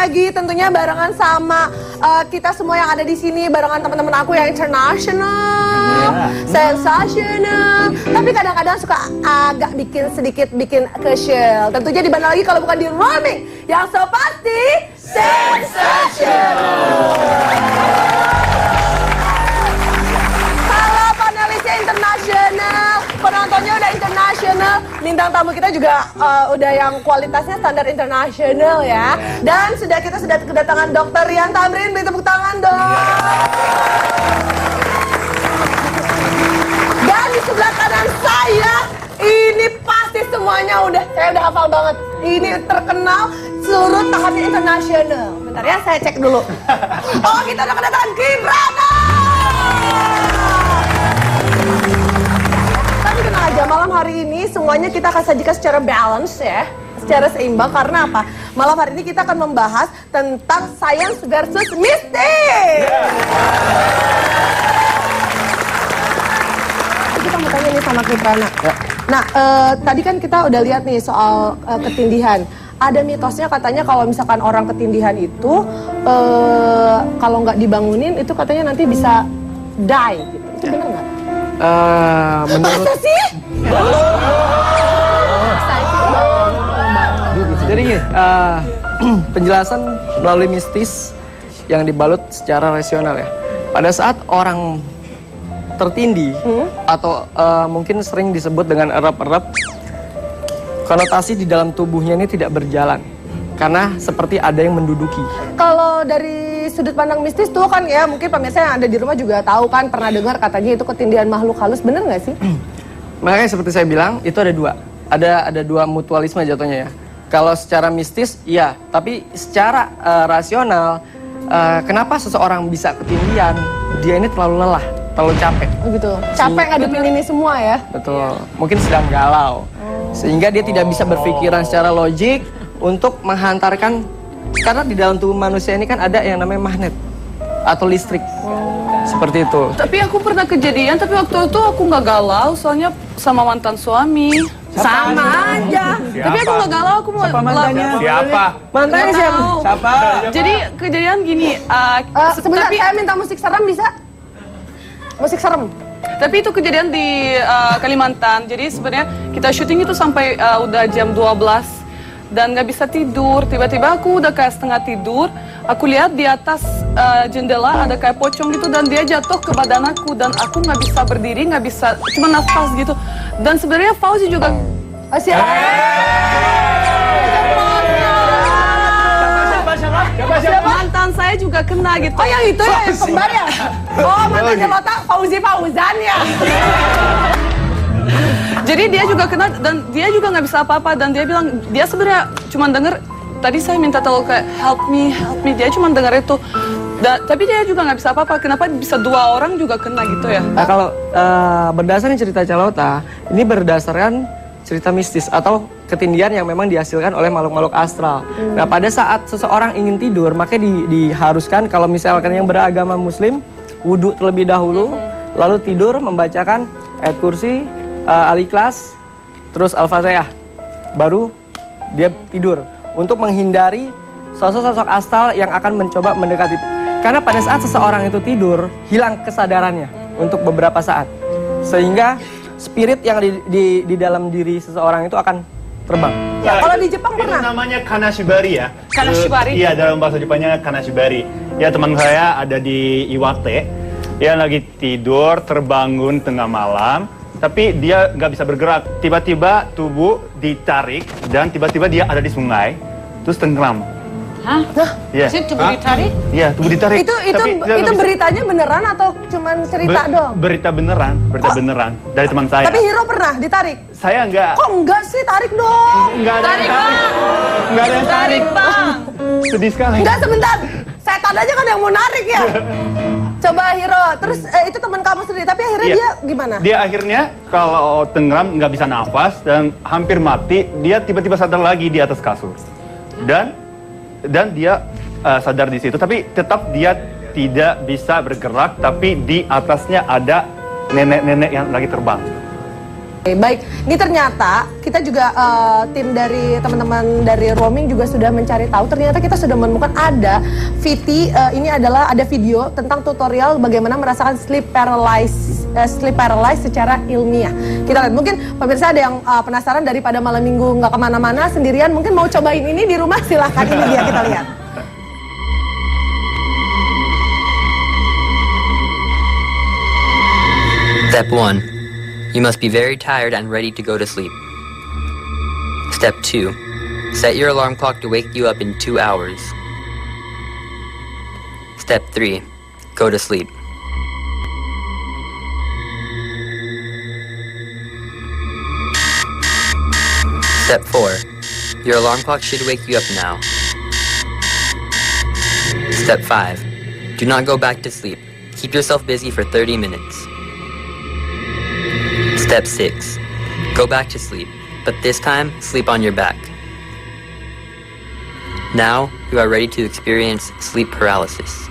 lagi tentunya barengan sama kita semua yang ada di sini, barengan teman-teman aku yang international, sensational. Tapi kadang-kadang suka agak sedikit bikin kesel. Tentunya di mana lagi kalau bukan di roaming yang so pasti sensational. Halo panelisnya internasional, penontonnya udah internasional, bintang tamu kita juga udah yang kualitasnya standar internasional ya. Dan kita sudah kedatangan Dr. Rian Tamrin, beri tepuk tangan dong. Dan di sebelah kanan saya, ini pasti semuanya saya udah hafal banget. Ini terkenal seluruh tahapnya internasional. Bentar ya, saya cek dulu. Oh, kita udah kedatangan Kibrana. Tapi tenang aja, malam hari ini semuanya kita akan sajikan secara balance ya, secara seimbang. Karena apa? Malam hari ini kita akan membahas tentang science versus mistis. Kita mau tanya nih sama Kibrana. Nah, tadi kan kita udah lihat nih soal ketindihan. Ada mitosnya katanya kalau misalkan orang ketindihan itu kalau nggak dibangunin itu katanya nanti bisa die gitu. Itu benar nggak? Menurut... Masa sih? Jadi gini, penjelasan melalui mistis yang dibalut secara rasional ya. Pada saat orang tertindih atau mungkin sering disebut dengan erep-erep, konotasi di dalam tubuhnya ini tidak berjalan karena seperti ada yang menduduki. Kalau dari sudut pandang mistis tuh kan ya, mungkin pemirsa yang ada di rumah juga tahu kan, pernah dengar katanya itu ketindihan makhluk halus, bener nggak sih? Makanya seperti saya bilang, itu ada dua. Ada dua mutualisme jatuhnya ya. Kalau secara mistis, iya. Tapi secara rasional, kenapa seseorang bisa ketindihan? Dia ini terlalu lelah, terlalu capek. Oh gitu, capek ngadepin ini semua ya? Betul, mungkin sedang galau. Sehingga dia tidak bisa berpikiran secara logik untuk menghantarkan, karena di dalam tubuh manusia ini kan ada yang namanya magnet atau listrik. Seperti itu. Tapi aku pernah kejadian, tapi waktu itu aku nggak galau, soalnya sama mantan suami. Sama aja. Tapi aku nggak galau, aku mau Siapa? Mantannya siapa? Siapa? Jadi kejadian gini, Sebentar, tapi saya minta musik serem bisa? Musik serem. Tapi itu kejadian di Kalimantan. Jadi sebenarnya kita syuting itu sampai udah jam 12 dan nggak bisa tidur. Tiba-tiba aku udah kayak setengah tidur. Aku lihat di atas jendela ada kayak pocong gitu dan dia jatuh ke badan aku dan aku nggak bisa berdiri, nggak bisa, cuma nafas gitu. Dan sebenarnya Fauzi juga. Siapa? Mantan saya juga kena gitu. Oh yang itu ya, yang kembar ya? Oh mantan Jelota, Fauzi Fauzan ya? Jadi dia juga kena dan dia juga nggak bisa apa-apa dan dia bilang dia sebenarnya cuma denger tadi saya minta tahu kayak help me, dia cuma denger itu. Tapi dia juga nggak bisa apa-apa. Kenapa bisa dua orang juga kena gitu ya? Nah, kalau berdasarkan cerita Calota, ini berdasarkan cerita mistis atau ketindihan yang memang dihasilkan oleh makhluk-makhluk astral. Nah, pada saat seseorang ingin tidur, makanya diharuskan kalau misalkan yang beragama Muslim, wudhu terlebih dahulu, lalu tidur membacakan ayat kursi, Al-Ikhlas, terus Al-Fatihah, baru dia tidur untuk menghindari sosok-sosok astral yang akan mencoba mendekati. Karena pada saat seseorang itu tidur, hilang kesadarannya untuk beberapa saat, sehingga spirit yang di dalam diri seseorang itu akan terbang. Ya, kalau di Jepang Itu pernah? namanya kanashibari ya. Kanashibari? Iya, dalam bahasa Jepangnya kanashibari. Ya, teman saya ada di Iwate. Dia lagi tidur, terbangun tengah malam, tapi dia nggak bisa bergerak. Tiba-tiba tubuh ditarik dan tiba-tiba dia ada di sungai, terus tenggelam. Hah? Iya. Tubuh ditarik? Iya, tubuh ditarik. Itu Tapi dia nggak bisa- beritanya beneran atau cuman cerita doang? Berita beneran dari teman saya. Tapi Hiro pernah ditarik? Saya enggak. Kok enggak sih, tarik dong? Enggak ada yang tarik. Enggak ada yang tarik. Bang! Sedih sekali. Enggak, sebentar. Setan aja kan yang mau narik ya? Coba Hiro, terus itu teman kamu sendiri, tapi akhirnya Iya. dia gimana? Dia akhirnya kalau tenggelam nggak bisa nafas dan hampir mati, dia tiba-tiba sadar lagi di atas kasur. Dan dia sadar di situ, tapi tetap dia tidak bisa bergerak, tapi di atasnya ada nenek-nenek yang lagi terbang. Oke, baik, ini ternyata kita juga tim dari teman-teman dari roaming juga sudah mencari tahu. Ternyata kita sudah menemukan ada ini adalah ada video tentang tutorial bagaimana merasakan sleep paralysis secara ilmiah. Kita lihat, mungkin pemirsa ada yang penasaran daripada malam minggu nggak kemana-mana sendirian, mungkin mau cobain ini di rumah, silahkan. Ini dia, kita lihat. Step 1. You must be very tired and ready to go to sleep. Step 2. Set your alarm clock to wake you up in 2 hours. Step 3. Go to sleep. Step 4. Your alarm clock should wake you up now. Step 5. Do not go back to sleep. Keep yourself busy for 30 minutes. Step 6. Go back to sleep, but this time, sleep on your back. Now, you are ready to experience sleep paralysis.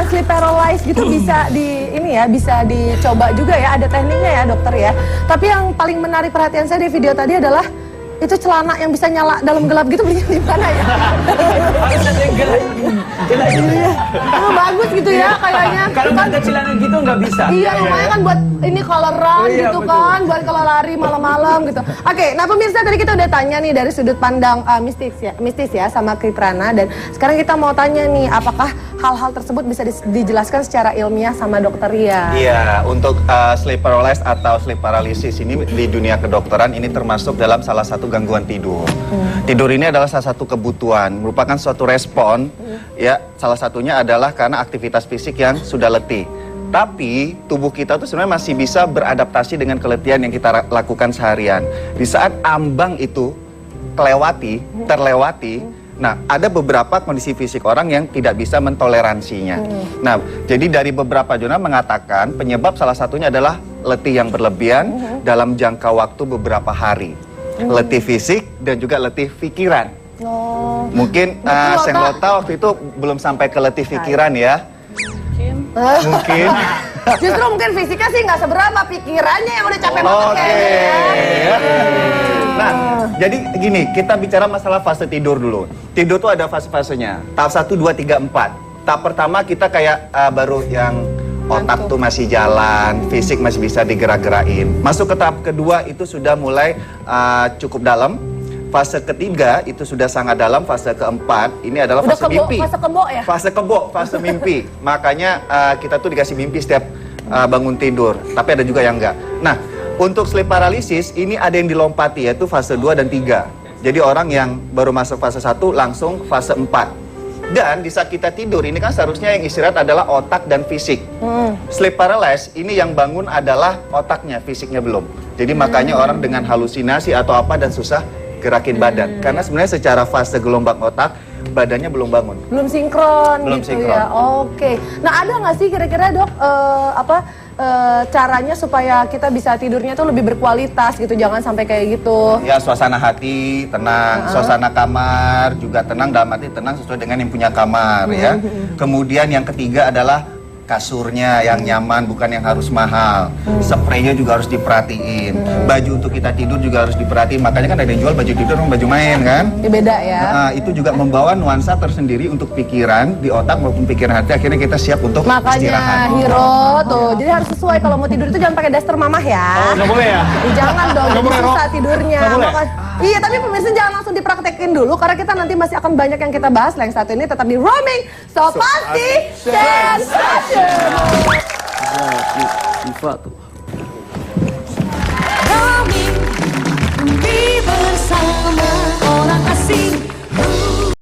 Sleep paralysis gitu bisa dicoba juga ya, ada tekniknya ya dokter ya. Tapi yang paling menarik perhatian saya di video tadi adalah itu celana yang bisa nyala dalam gelap gitu, belinya di mana ya? Oh, bagus gitu ya kayaknya. Kalau nggak ada celana gitu nggak bisa. Iya, lumayan kan buat ini coloran gitu kan, buat kalau lari malam-malam gitu. Oke, nah pemirsa tadi kita udah tanya nih dari sudut pandang mistis ya sama Kriprana, dan sekarang kita mau tanya nih, apakah hal-hal tersebut bisa dijelaskan secara ilmiah sama dokter Ria? Iya, untuk sleep paralysis atau sleep paralysis ini di dunia kedokteran ini termasuk dalam salah satu gangguan tidur. Tidur ini adalah salah satu kebutuhan, merupakan suatu respon, ya salah satunya adalah karena aktivitas fisik yang sudah letih. Tapi tubuh kita tuh sebenarnya masih bisa beradaptasi dengan keletihan yang kita lakukan seharian. Di saat ambang itu terlewati, nah ada beberapa kondisi fisik orang yang tidak bisa mentoleransinya. Nah, jadi dari beberapa jurnal mengatakan penyebab salah satunya adalah letih yang berlebihan dalam jangka waktu beberapa hari. Letih fisik dan juga letih pikiran. Mungkin Senglota waktu itu belum sampai ke letih pikiran ya. Mungkin. Justru mungkin fisiknya sih nggak seberapa, pikirannya yang udah capek banget kayaknya. Nah, jadi gini, kita bicara masalah fase tidur dulu. Tidur tuh ada fase-fasenya. Tahap 1, 2, 3, 4. Tahap pertama kita kayak baru yang otak tuh masih jalan, fisik masih bisa digerak-gerakin. Masuk ke tahap kedua itu sudah mulai cukup dalam. Fase ketiga itu sudah sangat dalam. Fase keempat ini adalah fase mimpi. Fase kebo ya? Fase kebo, fase mimpi. Makanya kita tuh dikasih mimpi setiap bangun tidur. Tapi ada juga yang enggak. Nah, untuk sleep paralysis ini ada yang dilompati, yaitu fase 2 dan 3. Jadi orang yang baru masuk fase 1 langsung fase 4. Dan di saat kita tidur ini kan seharusnya yang istirahat adalah otak dan fisik. Sleep paralysis ini yang bangun adalah otaknya, fisiknya belum. Jadi makanya orang dengan halusinasi atau apa dan susah gerakin badan. Karena sebenarnya secara fase gelombang otak badannya belum bangun. Belum sinkron Belum gitu sinkron. ya. Oke. Nah, ada nggak sih kira-kira dok caranya supaya kita bisa tidurnya tuh lebih berkualitas gitu, jangan sampai kayak gitu? Ya, suasana hati tenang, suasana kamar juga tenang, dalam arti tenang sesuai dengan yang punya kamar ya. Kemudian yang ketiga adalah kasurnya yang nyaman, bukan yang harus mahal. Spraynya juga harus diperhatiin. Baju untuk kita tidur juga harus diperhatiin. Makanya kan ada yang jual baju tidur sama baju main kan? Ya, beda ya. Nah, itu juga membawa nuansa tersendiri untuk pikiran di otak maupun pikiran hati. Akhirnya kita siap untuk Makanya istirahat. Hiro tuh, jadi harus sesuai kalau mau tidur itu jangan pakai daster mamah ya. Nggak boleh ya? Jangan dong, Nggak jadi boleh, susah tidurnya. Nggak boleh? Iya, tapi pemirsa jangan langsung dipraktekin dulu karena kita nanti masih akan banyak yang kita bahas. Yang satu ini tetap di roaming, so pasti sensation. Diva tuh. Kami bersama